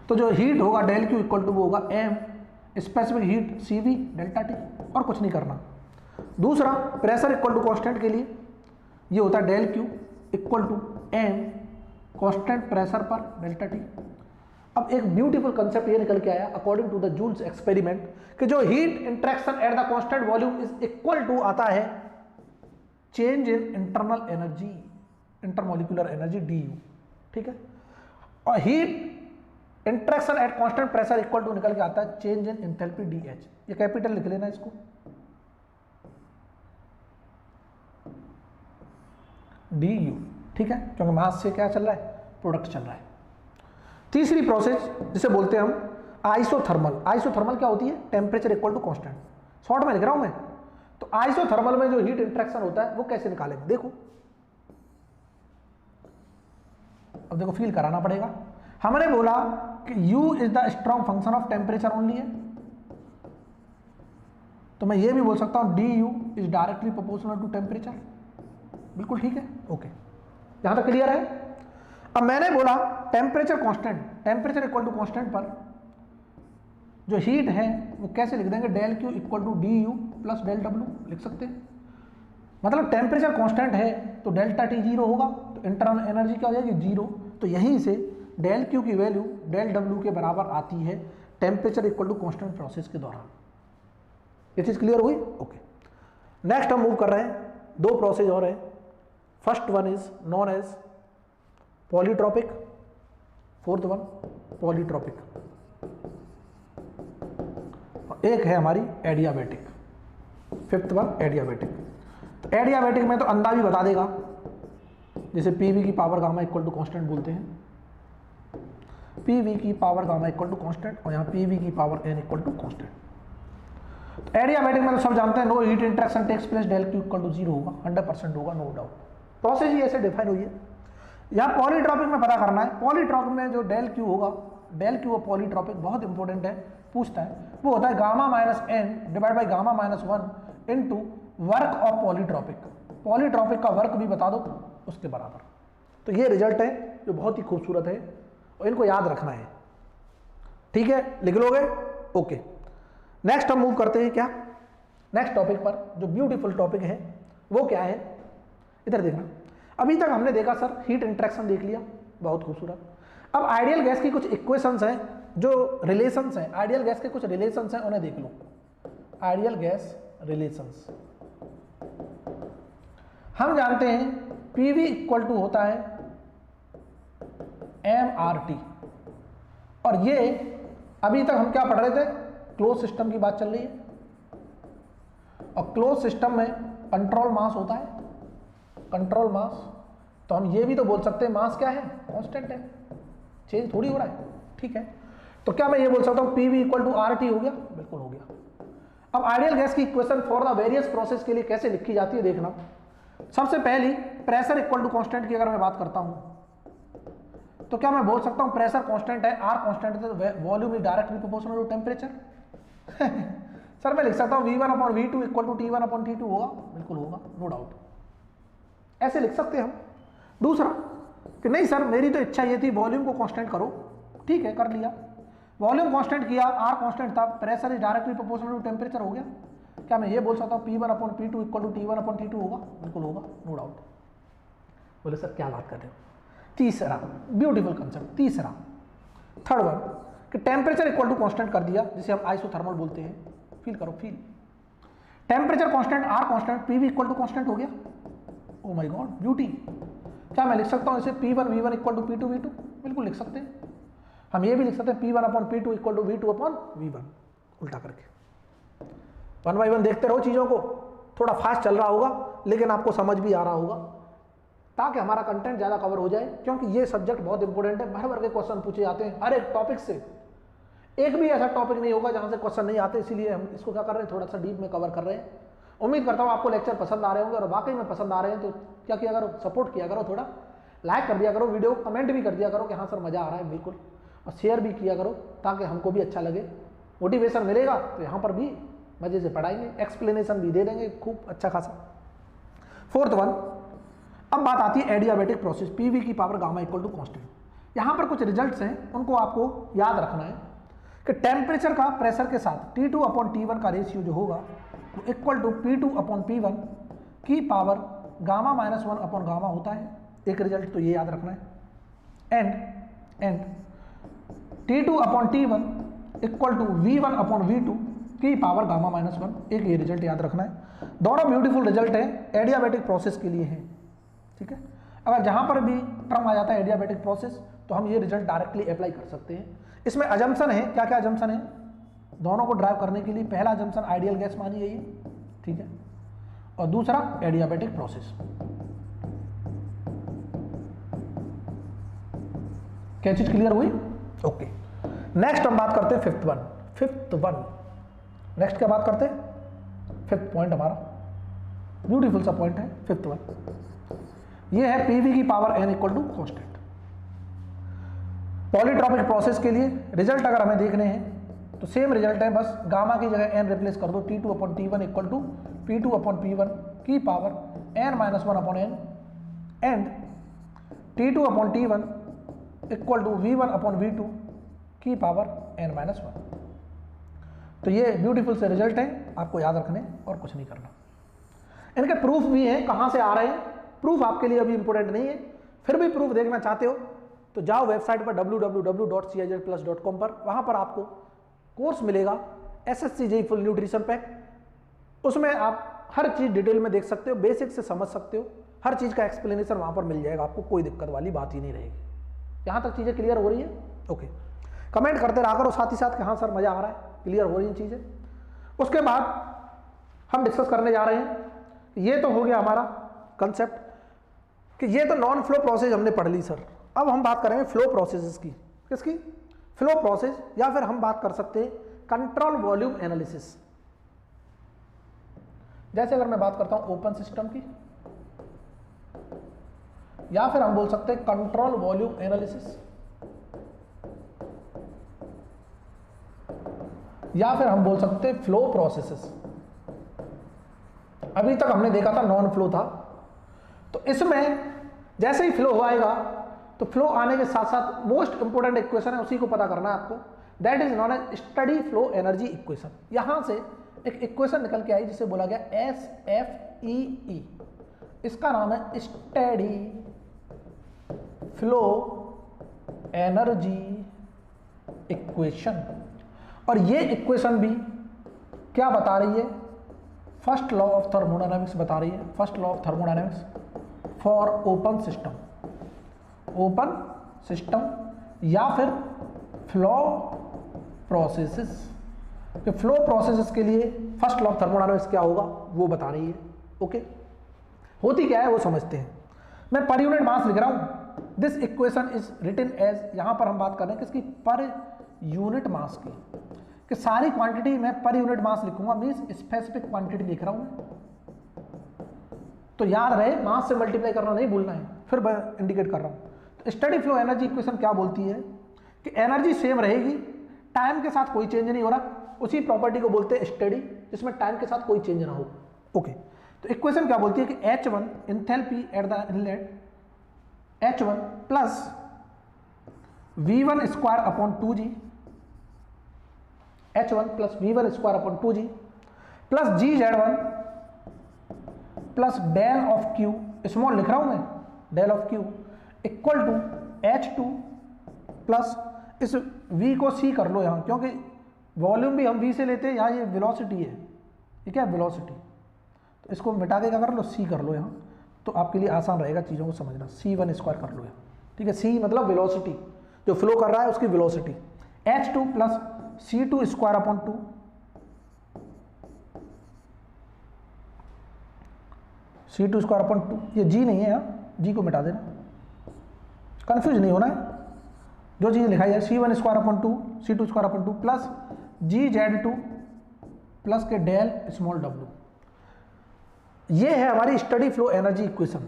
S1: तो जो हीट होगा डेल क्यू इक्वल टू वो होगा m specific heat CV delta T, और कुछ नहीं करना। दूसरा प्रेशर इक्वल टू कांस्टेंट के लिए ये होता है del Q equal to m constant pressure पर डेल्टा टी। अब एक ब्यूटीफुल कंसेप्ट ये निकल के आया according to the Joule's experiment कि जो heat interaction at the constant volume is equal to आता है change in internal energy, intermolecular energy du। ठीक है, और heat interaction at constant pressure equal to निकल के आता है चेंज इन एंथैल्पी dH। ये कैपिटल लिख लेना इसको, du। ठीक है, क्योंकि मास से क्या चल रहा है? प्रोडक्ट चल रहा है। तीसरी प्रोसेस जिसे बोलते हैं हम आइसोथर्मल, आइसोथर्मल क्या होती है? Temperature equal to constant, short में लिख रहा हूं मैं। तो आइसोथर्मल में जो हीट इंटरेक्शन होता है वो कैसे निकालेंगे, देखो अब देखो फील कराना पड़ेगा। हमने बोला कि U is the strong function of temperature only है, तो मैं ये भी बोल सकता हूं du is directly proportional to temperature, बिल्कुल ठीक है, ओके, यहां तक क्लियर है। अब मैंने बोला temperature constant, temperature equal to constant पर जो हीट है वो कैसे लिख देंगे? Del Q equal to D U plus del W लिख सकते हैं। मतलब टेम्परेचर कांस्टेंट है तो डेल्टा टी जीरो होगा, तो इंटरनल एनर्जी क्या हो जाएगी? जीरो। तो यहीं से डेल क्यू की वैल्यू डेल डब्ल्यू के बराबर आती है temperature equal to constant process के दौरान। ये चीज क्लियर हुई? ओके, नेक्स्ट हम मूव कर रहे हैं, दो प्रोसेस और है। First one is known as polytropic, fourth one polytropic, एक है हमारी adiabatic, fifth one adiabatic. Adiabatic में तो अंदाज भी बता देगा, जैसे पीवी की power gamma equal to constant बोलते हैं, पीवी की power gamma equal to constant, और यहाँ पीवी की power N equal to constant. Adiabatic में तो सब जानते हैं no heat interaction takes place, del Q equal to zero होगा, 100% होगा, नो डाउट। प्रोसेस ही ऐसे डिफाइन हुई है। यहाँ पॉलीट्रॉपिक में पता करना है, पॉलीट्रॉपिक में जो डेल क्यू होगा, डेल क्यू और पॉलीट्रॉपिक बहुत इंपॉर्टेंट है, पूछता है, वो होता है gamma minus N divide by gamma minus one into work of polytropic. Polytropic का वर्क भी बता दो उसके बराबर। तो ये रिजल्ट है जो बहुत ही खूबसूरत है और इनको याद रखना है, ठीक है, लिख लोगे? ओके, नेक्स्ट हम मूव करते हैं क्या, नेक्स्ट टॉपिक पर, जो ब्यूटीफुल टॉपिक है वो क्या है, इधर देखना। अभी तक हमने देखा सर हीट इंटरेक्शन देख लिया, बहुत खूबसूरत। अब आइडियल गैस की कुछ इक्वेशंस हैं, जो रिलेशंस हैं, आइडियल गैस के कुछ रिलेशंस हैं, उन्हें देख लो। आइडियल गैस रिलेशंस हम जानते हैं पीवी इक्वल टू होता है mRT, और ये अभी तक हम क्या पढ़ रहे थे? क्लोज सिस्टम की बात चल रही है, और क्लोज सिस्टम में कंट्रोल मास होता है, कंट्रोल मास। तो हम ये भी तो बोल सकते हैं मास क्या है? कांस्टेंट है, चेंज थोड़ी हो रहा है, ठीक है। तो क्या मैं ये बोल सकता हूं पीवी इक्वल टू आरटी हो गया? बिल्कुल हो गया। अब आइडियल गैस की equation for the various process के लिए कैसे लिखी जाती है देखना। सबसे पहली प्रेशर इक्वल टू कांस्टेंट की अगर मैं बात करता हूं तो क्या मैं बोल सकता हूं प्रेशर कांस्टेंट है, आर कांस्टेंट है, तो volume is directly proportional to temperature. Sir मैं लिख सकता हूं V1 upon V2 equal to T1 upon T2 होगा? बिल्कुल होगा, नो डाउट, ऐसे लिख सकते हैं हम। दूसरा कि नहीं सर मेरी तो इच्छा ये थी वॉल्यूम को कांस्टेंट करो, ठीक है कर लिया, वॉल्यूम कांस्टेंट किया, आर कांस्टेंट था, pressure is directly proportional to temperature हो गया। क्या मैं ये बोल सकता हूँ P1 upon P2 equal to T1 upon T2 होगा? बिल्कुल होगा, नो डाउट। बोले सर क्या बात कर रहे हो? तीसरा ब्यूटीफुल कंसेप्ट, तीसरा थर्ड वन कि टेम्परेचर इक्वल टू कांस्टेंट कर दिया, जिसे हम आइसोथर्मल बोलते हैं। फील करो, feel, temperature constant, R constant, PV equal to constant हो गया। Oh my god, beauty. क्या मैं लिख सकता हूँ इसे P1 V1 equal to P2 V2? बिल्कुल लिख सकते हैं। हम ये भी लिख सकते हैं P1 upon P2 equal to V2 upon V1, उल्टा करके। 1 by 1 देखते रहो चीजों को, थोड़ा फास्ट चल रहा होगा लेकिन आपको समझ भी आ रहा होगा, ताकि हमारा कंटेंट ज्यादा कवर हो जाए, क्योंकि ये सब्जेक्ट बहुत इंपॉर्टेंट है। भर भर के क्वेश्चन पूछे जाते हैं हर एक टॉपिक से, एक भी ऐसा टॉपिक नहीं होगा जहां से क्वेश्चन नहीं आते, इसीलिए हम इसको क्या कर रहे हैं, थोड़ा सा डीप में कवर कर रहे हैं। उम्मीद करता हूं आपको लेक्चर पसंद आ रहे होंगे, और वाकई में पसंद आ रहे हैं तो क्या किया करो, सपोर्ट किया करो, थोड़ा लाइक कर दिया करो वीडियो, कमेंट भी कर दिया करो कि हाँ सर मजा आ रहा है, बिल्कुल, और शेयर भी किया करो ताकि हमको भी अच्छा लगे, मोटिवेशन मिलेगा। तो यहाँ पर भी मजे से पढ़ाएंगे, एक्सप्लेनेशन भी दे देंगे खूब अच्छा खासा। फोर्थ वन, अब बात आती है एडियाबैटिक प्रोसेस, पीवी की power gamma equal to constant. यहाँ पर कुछ रिजल्ट्स हैं, उनको आपको याद रखना है कि टेम्परेचर का प्रेशर के साथ T2 अपॉन T1 का रेशियो जो होगा वो equal to P2 upon P1 की power gamma minus 1 upon gamma होता है। एक रिजल्ट तो ये याद रखना है। And T2 upon T1 equal to V1 upon V2 की पावर गामा माइनस 1, एक ये रिजल्ट याद रखना है। दोनों ब्यूटीफुल रिजल्ट है, एडियाबैटिक प्रोसेस के लिए है, ठीक है। अगर जहां पर भी टर्म आ जाता है एडियाबैटिक प्रोसेस तो हम ये रिजल्ट डायरेक्टली अप्लाई कर सकते हैं। इसमें अजम्पशन है, क्या क्या अजम्पशन है दोनों को ड्राइव करने के लिए? पहला अजम्पशन आइडियल गैस मानी गई है, ठीक है, और दूसरा एडियाबैटिक प्रोसेस। क्या चीज क्लियर हुई? ओके, नेक्स्ट हम बात करते हैं फिफ्थ वन। नेक्स्ट क्या बात करते हैं? फिफ्थ पॉइंट हमारा ब्यूटीफुल सा पॉइंट है फिफ्थ वन। ये है पीवी की power N equal to constant. Polytropic process के लिए रिजल्ट अगर हमें देखने हैं तो सेम रिजल्ट है, बस गामा की जगह एन रिप्लेस कर दो, T2 upon T1 equal to P2 upon P1 की power n-1 upon n and T2 upon T1 equal to V1 upon V2 की पावर n-1। तो ये ब्यूटीफुल से रिजल्ट है, आपको याद रखने और कुछ नहीं करना। इनके प्रूफ भी हैं, कहाँ से आ रहे हैं प्रूफ आपके लिए अभी इंपॉर्टेंट नहीं है, फिर भी प्रूफ देखना चाहते हो तो जाओ वेबसाइट पर www.cizplus.com पर, वहाँ पर आपको कोर्स मिलेगा SSC JEE full nutrition pack. उसमें आप हर चीज़ डिटेल में देख सकते हो, बेसिक से समझ सकते हो, हर चीज़ का एक्सप्लेनेशन वहाँ पर मिल जाएगा, आपको कोई दिक्कत वाली बात ही नहीं रहेगी। यहाँ तक चीज़ें क्लियर हो रही है? ओके, कमेंट करते रहा करो साथ ही साथ कि हाँ सर मज़ा आ रहा है, क्लियर हो रही हैं चीज़ें। उसके बाद हम डिस्कस करने जा रहे हैं, ये तो हो गया हमारा कंसेप्ट कि ये तो नॉन फ्लो प्रोसेस हमने पढ़ ली सर। अब हम बात करेंगे फ्लो प्रोसेसेस की। किसकी? फ्लो प्रोसेस, या फिर हम बात कर सकते हैं कंट्रोल वॉल्यूम एनालिसिस। जैसे अगर मैं बात करता हूं ओपन सिस्टम की, या फिर हम बोल सकते हैं कंट्रोल वॉल्यूम एनालिसिस, या फिर हम बोल सकते हैं फ्लो प्रोसेसेस। अभी तक हमने देखा था नॉन फ्लो था, तो इसमें जैसे ही फ्लो आएगा तो फ्लो आने के साथ साथ मोस्ट इंपोर्टेंट इक्वेशन है, उसी को पता करना है आपको, that is known as steady flow energy equation. यहां से एक इक्वेशन निकल के आई जिसे बोला गया SFEE, इसका नाम है स्टडी फ्लो एनर्जी इक्वेशन। और ये इक्वेशन भी क्या बता रही है? फर्स्ट लॉ ऑफ थर्मोडायनामिक्स बता रही है, first law of thermodynamics for open system, open system या फिर फ्लो प्रोसेसेस। कि फ्लो प्रोसेसेस के लिए फर्स्ट लॉ ऑफ थर्मोडायनामिक्स क्या होगा वो बता रही है। ओके, होती क्या है वो समझते हैं। मैं पर यूनिट मास लिख रहा हूं, this equation is written as, यहां पर हम बात कर रहे हैं किसकी? पर यूनिट मास की, कि सारी क्वांटिटी मैं पर यूनिट मास लिखूंगा, मींस स्पेसिफिक क्वांटिटी लिख रहा हूं। तो याद रहे मास से मल्टीप्लाई करना नहीं भूलना है, फिर मैं इंडिकेट कर रहा हूं। तो स्टडी फ्लो एनर्जी इक्वेशन क्या बोलती है कि एनर्जी सेम रहेगी, टाइम के साथ कोई चेंज नहीं हो रहा, उसी प्रॉपर्टी को बोलते हैं स्टडी, जिसमें टाइम के साथ कोई चेंज ना हो। ओके, तो इक्वेशन क्या बोलती है कि H1 enthalpy at the inlet, H1 plus V1 square upon 2G, H1 plus V1 square upon 2G plus GZ1 plus del of Q, small लिख रहा हूं मैं, del of Q equal to H2 plus इस V को C कर लो यहां, क्योंकि volume भी हम V से लेते हैं, यहाँ ये वेलोसिटी है, ये क्या है? वेलोसिटी। तो इसको मिटा के क्या कर लो? C कर लो यहाँ, तो आपके लिए आसान रहेगा चीज़ों को समझना। C1 स्क्वायर कर लो यहाँ, ठीक है? C मतलब वेलोसिटी, जो फ्लो कर रहा है उसकी velocity. H2 plus C2 square upon 2, C2 square upon 2, ये G नहीं है यहाँ, G को मिटा देना, कंफ्यूज नहीं होना है। जो चीज़ लिखाई है C1 square upon 2, C2 square upon 2 plus GZ2 plus के डेल स्मॉल w, ये है हमारी स्टडी फ्लो एनर्जी इक्वेशन।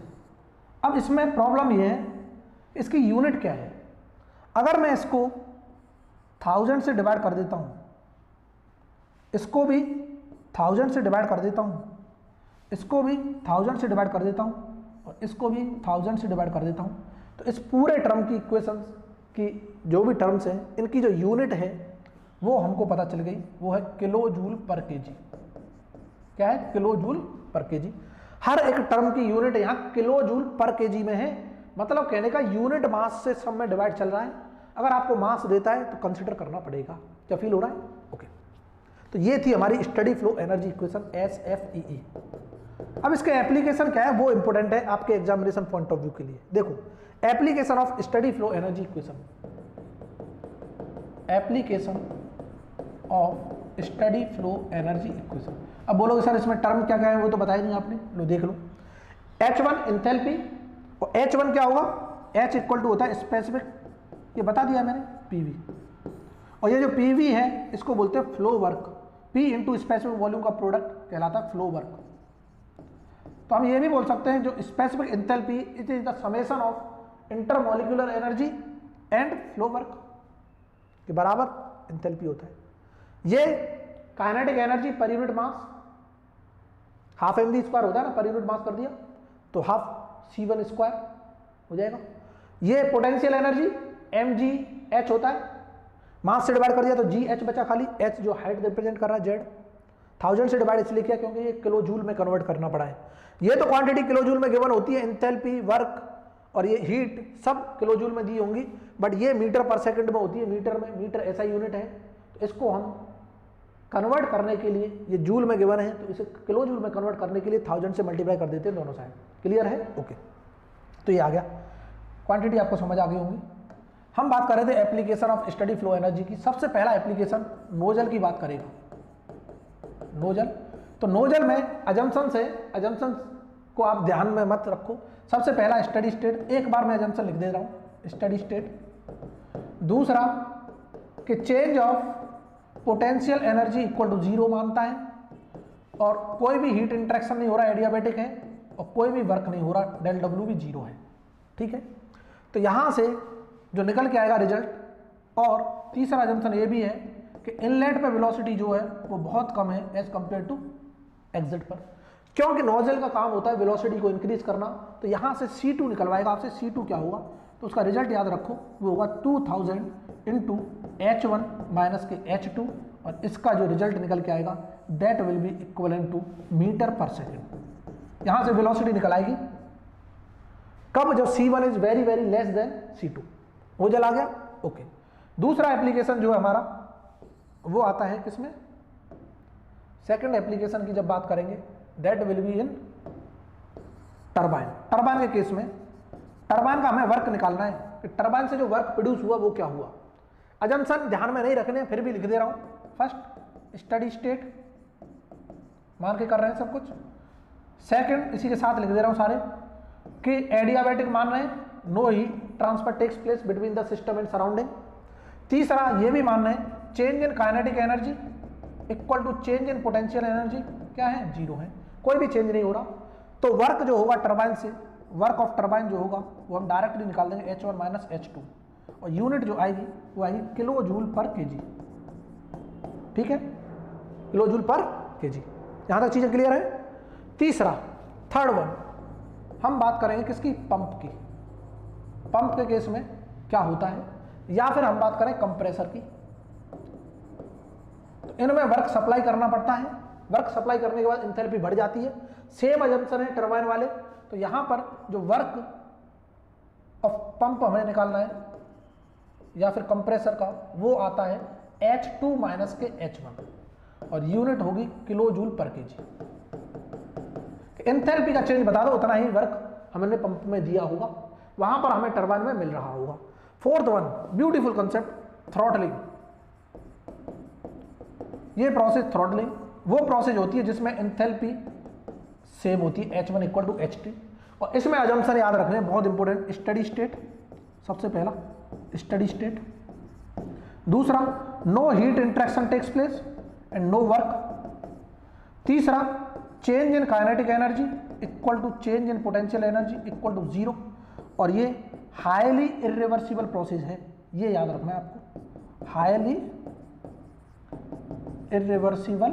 S1: अब इसमें प्रॉब्लम ये है, इसकी यूनिट क्या है? अगर मैं इसको 1000 से डिवाइड कर देता हूँ, इसको भी 1000 से डिवाइड कर देता हूँ, इसको भी 1000 से डिवाइड कर देता हूँ, और इसको भी 1000 से डिवाइड कर देता हूँ, तो इस पूरे टर्म की इक्वेशंस की जो भी टर्म्स हैं, इनकी जो यूनिट है वो हमको पता चल गई, वो है किलो जूल पर केजी। क्या है? Kilo joule per KG. हर एक टर्म की यूनिट यहाँ किलो जूल पर केजी में है, मतलब कहने का यूनिट मास से सब में डिवाइड चल रहा है। अगर आपको मास देता है तो कंसिडर करना पड़ेगा। क्या फील हो रहा है? ओके, तो ये थी हमारी study flow energy equation SFEE। अब इसके एप्लीकेशन क्या है वो इंपॉर्टेंट है आपके एग्जामिनेशन पॉइंट ऑफ व्यू के लिए। देखो, application of study flow energy equation, application of study flow energy equation. अब बोलोगे सर इसमें टर्म क्या क्या है, वो तो बताया नहीं आपने, लो देख लो। H1 एंथैल्पी, और H1 क्या होगा? H इक्वल टू होता है स्पेसिफिक, ये बता दिया मैंने, PV, और ये जो पीवी है इसको बोलते हैं flow work. P into specific volume का प्रोडक्ट कहलाता है फ्लो वर्क। तो हम ये भी बोल सकते हैं जो specific enthalpy it is the summation of intermolecular energy and flow work के बराबर एंथैल्पी होता है। ये काइनेटिक एनर्जी पर unit mass half M V square होता है ना, पर यूनिट मास कर दिया तो हाफ C1 स्क्वायर हो जाएगा। ये पोटेंशियल एनर्जी mgh होता है, मास से डिवाइड कर दिया तो gh बचा खाली, h जो हाइट रिप्रेजेंट कर रहा है z, 1000 से डिवाइड इसलिए किया क्योंकि ये किलो जूल में कन्वर्ट करना पड़ा है। ये तो क्वांटिटी किलो जूल में गिवन होती है, एंथैल्पी वर्क और ये हीट सब किलो जूल में दी होंगी, बट ये मीटर पर सेकंड में होती है, मीटर में, मीटर ऐसा यूनिट है। तो इसको हम कन्वर्ट करने के लिए, ये जूल में गिवन है तो इसे किलो जूल में कन्वर्ट करने के लिए 1000 से मल्टीप्लाई कर देते हैं दोनों साइड। क्लियर है? ओके, तो ये आ गया, क्वांटिटी आपको समझ आ गई होंगी। हम बात कर रहे थे application of study flow energy की। सबसे पहला एप्लीकेशन नोजल की बात करेगा। नोजल, तो नोजल में अजम्पशन है, अजम्पशन को आप ध्यान में मत रखो। सबसे पहला स्टडी स्टेट, एक बार मैं अजम्पशन लिख दे रहा हूं, स्टडी स्टेट। दूसरा कि change of potential energy equal to 0 मानता है और कोई भी हीट इंटरेक्शन नहीं हो रहा, एडियाबैटिक है और कोई भी वर्क नहीं हो रहा, डेल डब्ल्यू भी 0 है। ठीक है, तो यहां से जो निकल के आएगा रिजल्ट। और तीसरा अजम्पशन ये भी है कि इनलेट पे वेलोसिटी जो है वो बहुत कम है एज कंपेयर टू एग्जिट पर, क्योंकि नोजल का काम होता है वेलोसिटी को इंक्रीज करना। तो यहां से C2 निकलवाएगा आपसे। C2 क्या होगा, तो उसका रिजल्ट याद रखो, वो होगा 2000 इंटू H1 माइनस के H2 और इसका जो रिजल्ट निकल के आएगा that will be equivalent to metre per second. यहां से वेलोसिटी निकल आएगी कब, जब C1 is very very less than C2। Nozzle आ गया, ओके। दूसरा एप्लीकेशन जो है हमारा वो आता है किसमें, सेकंड एप्लीकेशन की जब बात करेंगे that will be in turbine. Turbine के केस में टरबाइन का हमें वर्क निकालना है कि टरबाइन से जो वर्क प्रोड्यूस हुआ वो क्या हुआ। अजम्पशन ध्यान में नहीं रखने, फिर भी लिख दे रहा हूं। फर्स्ट स्टडी स्टेट मान के कर रहे हैं सब कुछ। सेकंड इसी के साथ लिख दे रहा हूं सारे कि एडियाबैटिक मान रहे हैं, no heat transfer takes place between the system and surrounding. तीसरा ये भी मान रहे हैं change in kinetic energy equal to change in potential energy क्या है, 0 है, कोई भी चेंज नहीं हो रहा। तो वर्क जो होगा टरबाइन से, वर्क ऑफ टरबाइन जो होगा वो हम डायरेक्टली निकाल देंगे H1 माइनस H2 और यूनिट जो आएगी वो आएगी किलो जूल पर केजी। ठीक है, किलो जूल पर केजी। यहां तक चीजें क्लियर है। तीसरा थर्ड वन हम बात करेंगे किसकी, पंप की। पंप के केस में क्या होता है, या फिर हम बात करें कंप्रेसर की। तो इनमें वर्क सप्लाई करना पड़ता है, वर्क सप्लाई करने के बाद एंथैल्पी बढ़ जाती है। सेम अजम्पशन है टरबाइन वाले। तो यहां पर जो वर्क ऑफ पंप हमें निकालना है या फिर कंप्रेसर का वो आता है H2 माइनस के H1 और यूनिट होगी kilo joule per KG. Enthalpy का चेंज बता दो, उतना ही वर्क हमने पंप में दिया होगा, वहां पर हमें टरबाइन में मिल रहा होगा। Fourth one beautiful concept, throttling. ये प्रोसेस थ्रॉटलिंग वो प्रोसेस होती है जिसमें एंथैल्पी सेम होती है H1 इक्वल टू H2 और इसमें अजम्पशन याद रखने बहुत इंपॉर्टेंट। स्टडी स्टेट सबसे पहला, स्टडी स्टेट। दूसरा no heat interaction takes place and no work. तीसरा change in kinetic energy equal to change in potential energy equal to 0 और ये हाईली इरिवर्सिबल प्रोसेस है, ये याद रखना है आपको, हाईली इरिवर्सिबल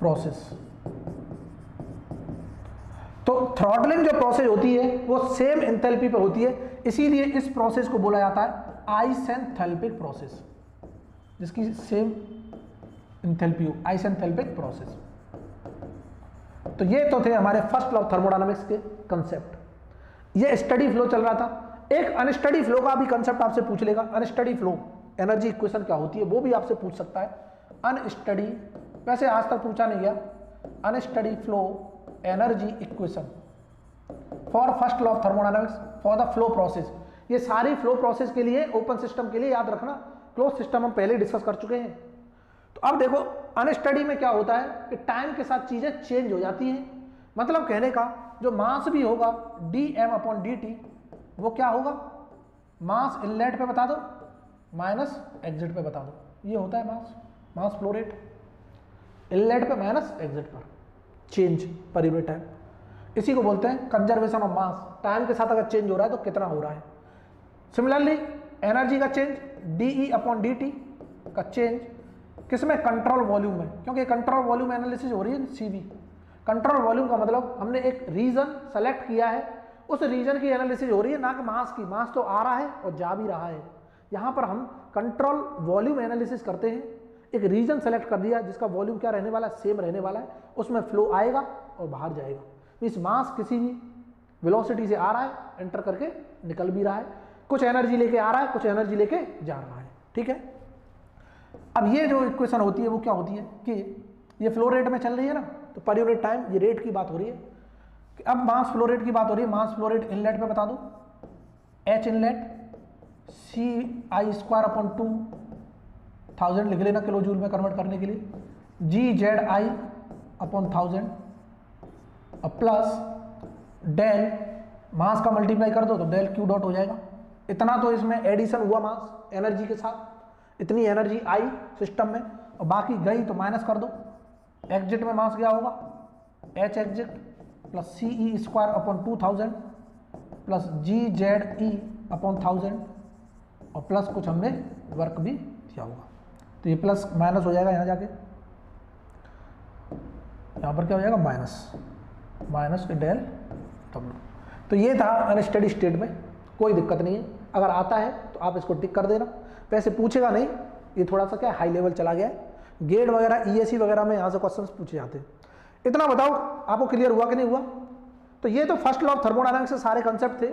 S1: प्रोसेस। तो थ्रॉटलिंग जो प्रोसेस होती है वो सेम एंथैल्पी पे होती है, इसीलिए इस प्रोसेस को बोला जाता है आइसेंथैल्पिक प्रोसेस, जिसकी सेम एंथैल्पी हो, आइसेंथैल्पिक प्रोसेस। तो ये तो थे हमारे फर्स्ट लॉ ऑफ थर्मोडायनामिक्स के कंसेप्ट। ये स्टडी फ्लो चल रहा था। एक अनस्टडी फ्लो का भी कंसेप्ट आपसे पूछ लेगा। अनस्टडी फ्लो एनर्जी इक्वेशन क्या होती है वो भी आपसे पूछ सकता है। अनस्टडी, वैसे आज तक पूछा नहीं गया, unsteady flow energy equation for first law of thermodynamics for the flow process. ये सारी फ्लो प्रोसेस के लिए, ओपन सिस्टम के लिए याद रखना, क्लोज सिस्टम हम पहले डिस्कस कर चुके हैं। तो अब देखो अनस्टडी में क्या होता है कि टाइम के साथ चीजें चेंज हो जाती हैं। मतलब कहने का जो मास भी होगा dm/dt वो क्या होगा, मास इनलेट पे बता दो माइनस एग्जिट पे बता दो, ये होता है मास फ्लो रेट, इनलेट पे माइनस एग्जिट पर चेंज पर यूनिट टाइम। इसी को बोलते हैं कंजर्वेशन ऑफ मास, टाइम के साथ अगर चेंज हो रहा है तो कितना हो रहा है। सिमिलरली एनर्जी का चेंज डीई अपॉन dt का चेंज किसमें, कंट्रोल वॉल्यूम में, क्योंकि कंट्रोल वॉल्यूम एनालिसिस हो रही है सीवी। कंट्रोल वॉल्यूम का मतलब हमने एक रीजन सेलेक्ट किया है, उस रीजन की एनालिसिस हो रही है, ना कि मास की। मास तो आ रहा है और जा भी रहा है। यहाँ पर हम कंट्रोल वॉल्यूम एनालिसिस करते हैं, एक रीजन सेलेक्ट कर दिया जिसका वॉल्यूम क्या रहने वाला है, सेम रहने वाला है, उसमें फ्लो आएगा और बाहर जाएगा। मीन्स मास किसी भी वेलोसिटी से आ रहा है, एंटर करके निकल भी रहा है, कुछ एनर्जी लेके आ रहा है, कुछ एनर्जी लेके जा रहा है। ठीक है, अब ये जो इक्वेशन होती है वो क्या होती है कि ये फ्लो रेट में चल रही है ना, तो पर यूनिट टाइम ये रेट की बात हो रही है। कि अब मास फ्लो रेट की बात हो रही है, मास फ्लो रेट इनलेट पे बता दो, एच इनलेट CI² अपॉन 2000 लिख लेना किलो जूल में कन्वर्ट करने के लिए, GZI अपॉन 1000 प्लस डेल मास का मल्टीप्लाई कर दो तो डेल Q डॉट हो जाएगा। इतना तो इसमें एडिशन हुआ मास एनर्जी के साथ, इतनी एनर्जी आई सिस्टम में और बाकी गई तो माइनस कर दो। एग्जिट में मास क्या होगा, H exit plus CE² upon 2000 plus GZE upon 1000 और प्लस कुछ हमने वर्क भी किया होगा, तो ये प्लस माइनस हो जाएगा, यहाँ जाके यहाँ पर क्या हो जाएगा माइनस के डेल W। तो ये था अनस्टेडी स्टेट में, कोई दिक्कत नहीं है, अगर आता है तो आप इसको टिक कर देना। वैसे पूछेगा नहीं, ये थोड़ा सा क्या हाई लेवल चला गया है, गेट वगैरह ESE वगैरह में यहाँ से क्वेश्चंस पूछे जाते हैं। इतना बताओ आपको क्लियर हुआ कि नहीं हुआ। तो ये तो फर्स्ट लॉ ऑफ थर्मोडायनामिक्स से सारे कंसेप्ट थे।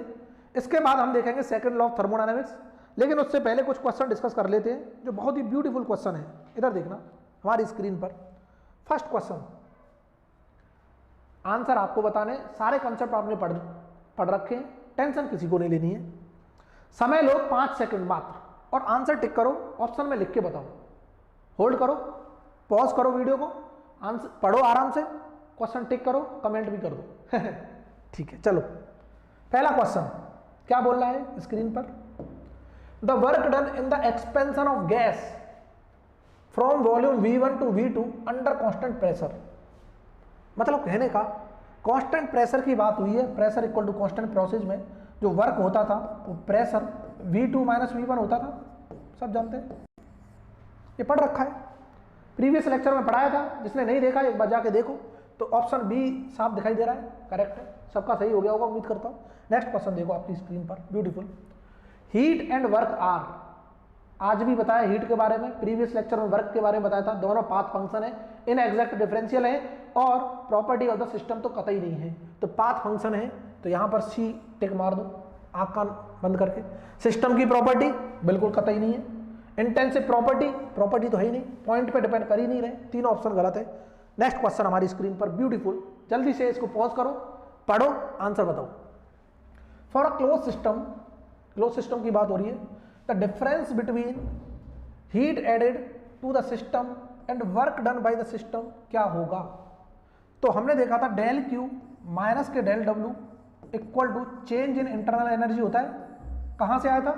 S1: इसके बाद हम देखेंगे सेकंड लॉ ऑफ थर्मोडायनामिक्स, लेकिन उससे पहले कुछ क्वेश्चन डिस्कस कर लेते हैं जो बहुत ही ब्यूटीफुल क्वेश्चन है। इधर देखना हमारी स्क्रीन पर, फर्स्ट क्वेश्चन, आंसर आपको बताने, सारे कंसेप्ट आपने पढ़ रखे हैं, टेंशन किसी को नहीं लेनी है। समय लो 5 सेकंड मात्र और आंसर टिक करो, ऑप्शन में लिख के बताओ। होल्ड करो, पॉज करो वीडियो को, आंसर पढ़ो आराम से, क्वेश्चन टिक करो, कमेंट भी कर दो। ठीक है, चलो पहला क्वेश्चन क्या बोल रहा है स्क्रीन पर, the work done in the expansion of gas from volume V1 to V2 under constant pressure. मतलब कहने का कांस्टेंट प्रेशर की बात हुई है, pressure equal to constant process में जो वर्क होता था वो प्रेशर V2 माइनस V1 होता था, सब जानते हैं, ये पढ़ रखा है, प्रीवियस लेक्चर में पढ़ाया था। जिसने नहीं देखा एक बार जाके देखो। तो ऑप्शन बी साफ दिखाई दे रहा है, करेक्ट है, सबका सही हो गया होगा उम्मीद करता हूँ। नेक्स्ट क्वेश्चन देखो आपकी स्क्रीन पर, beautiful, heat and work are, आज भी बताया हीट के बारे में, प्रीवियस लेक्चर में वर्क के बारे में बताया था। दोनों पाथ फंक्शन है, इन एग्जैक्ट डिफरेंशियल है और प्रॉपर्टी ऑफ द सिस्टम तो कतई नहीं है। तो पाथ फंक्शन है तो यहाँ पर सी टिक मार दो आँख कान बंद करके। सिस्टम की प्रॉपर्टी बिल्कुल कतई नहीं है। इंटेंसिव प्रॉपर्टी तो है ही नहीं, पॉइंट पे डिपेंड कर ही नहीं रहे, तीनों ऑप्शन गलत है। नेक्स्ट क्वेश्चन हमारी स्क्रीन पर, ब्यूटीफुल, जल्दी से इसको पॉज करो, पढ़ो, आंसर बताओ। फॉर अ क्लोज सिस्टम की बात हो रही है, the difference between heat added to the system and work done by the system क्या होगा। तो हमने देखा था डेल क्यू माइनस के del W equal to change in internal energy होता है। कहाँ से आया था,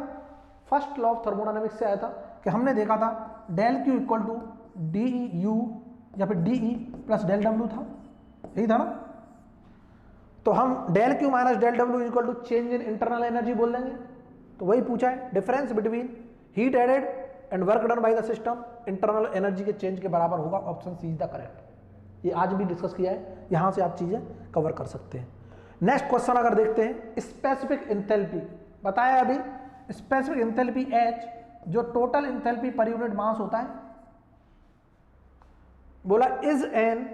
S1: फर्स्ट लॉ ऑफ थर्मोडायनामिक्स से आया था, कि हमने देखा था del Q equal to D U या फिर D E plus del W था, यही था ना। तो हम del Q minus del W equal to change in internal energy बोल देंगे। तो वही पूछा है, difference between heat added and work done by the system internal energy के चेंज के बराबर होगा, option C is the correct. ये आज भी डिस्कस किया है, यहां से आप चीजें कवर कर सकते हैं। नेक्स्ट क्वेश्चन अगर देखते हैं, स्पेसिफिक इंथैल्पी बताया अभी, स्पेसिफिक इंथैल्पी H जो टोटल इंथैल्पी पर यूनिट मास होता है, बोला इज एन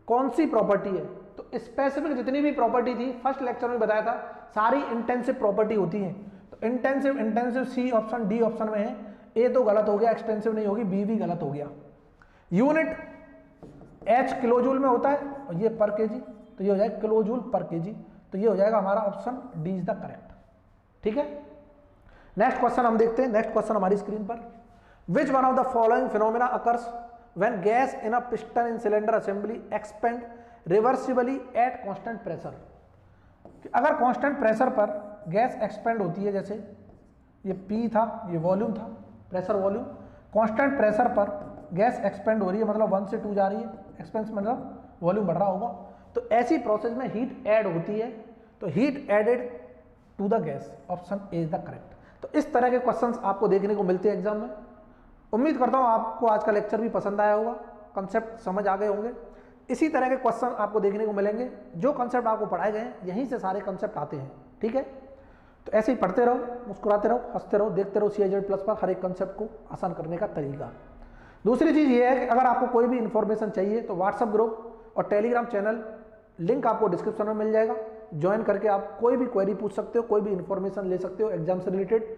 S1: कौन सी प्रॉपर्टी है। तो स्पेसिफिक जितनी भी प्रॉपर्टी थी फर्स्ट लेक्चर में बताया था, सारी इंटेंसिव प्रॉपर्टी होती है। तो intensive C option D option में है, ए तो गलत हो गया, एक्सटेंसिव नहीं होगी, बी भी गलत हो गया। यूनिट H किलो जूल में होता है और ये पर केजी, तो ये हो जाएगा किलो जूल पर केजी, तो ये हो जाएगा हमारा option D is the correct. ठीक है, नेक्स्ट क्वेश्चन हम देखते हैं। नेक्स्ट क्वेश्चन हमारी स्क्रीन पर, which one of the following phenomena occurs when gas in a piston in cylinder assembly expand reversibly eight constant pressure. अगर कांस्टेंट प्रेशर पर gas expand होती है, जैसे ये P था, ये वॉल्यूम था, प्रेशर वॉल्यूम, कांस्टेंट प्रेशर पर गैस एक्सपेंड हो रही है, मतलब 1 से 2 जा रही है, एक्सपेंस मतलब वॉल्यूम बढ़ रहा होगा, तो ऐसी प्रोसेस में हीट ऐड होती है, तो heat added to the gas, option A is the correct. तो इस तरह के क्वेश्चंस आपको देखने को मिलते हैं एग्जाम में। उम्मीद करता हूँ आपको आज का लेक्चर भी पसंद आया होगा, कंसेप्ट समझ आ गए होंगे। इसी तरह के क्वेश्चन आपको देखने को मिलेंगे, जो कंसेप्ट आपको पढ़ाए गए हैं यहीं से सारे कंसेप्ट आते हैं, ठीक है। तो ऐसे ही पढ़ते रहो, मुस्कुराते रहो, हंसते रहो, देखते रहो CIZ प्लस पर हर एक कंसेप्ट को आसान करने का तरीका। दूसरी चीज़ ये है कि अगर आपको कोई भी इन्फॉर्मेशन चाहिए तो व्हाट्सएप ग्रुप और टेलीग्राम चैनल लिंक आपको डिस्क्रिप्शन में मिल जाएगा, ज्वाइन करके आप कोई भी क्वेरी पूछ सकते हो, कोई भी इन्फॉर्मेशन ले सकते हो एग्जाम से रिलेटेड,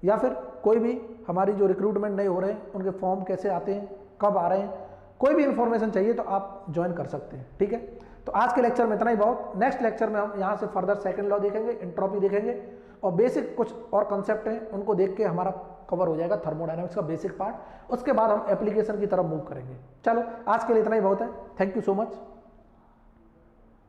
S1: या फिर कोई भी हमारी जो रिक्रूटमेंट नहीं हो रहे हैं उनके फॉर्म कैसे आते हैं, कब आ रहे हैं, कोई भी इन्फॉर्मेशन चाहिए तो आप ज्वाइन कर सकते हैं, ठीक है। तो आज के लेक्चर में इतना ही बहुत। नेक्स्ट लेक्चर में हम यहाँ से फर्दर सेकंड लॉ देखेंगे, एंट्रोपी देखेंगे और बेसिक कुछ और कंसेप्ट हैं उनको देख के हमारा कवर हो जाएगा थर्मोडायनामिक्स का बेसिक पार्ट। उसके बाद हम एप्लीकेशन की तरफ मूव करेंगे। चलो आज के लिए इतना ही बहुत है। Thank you so much.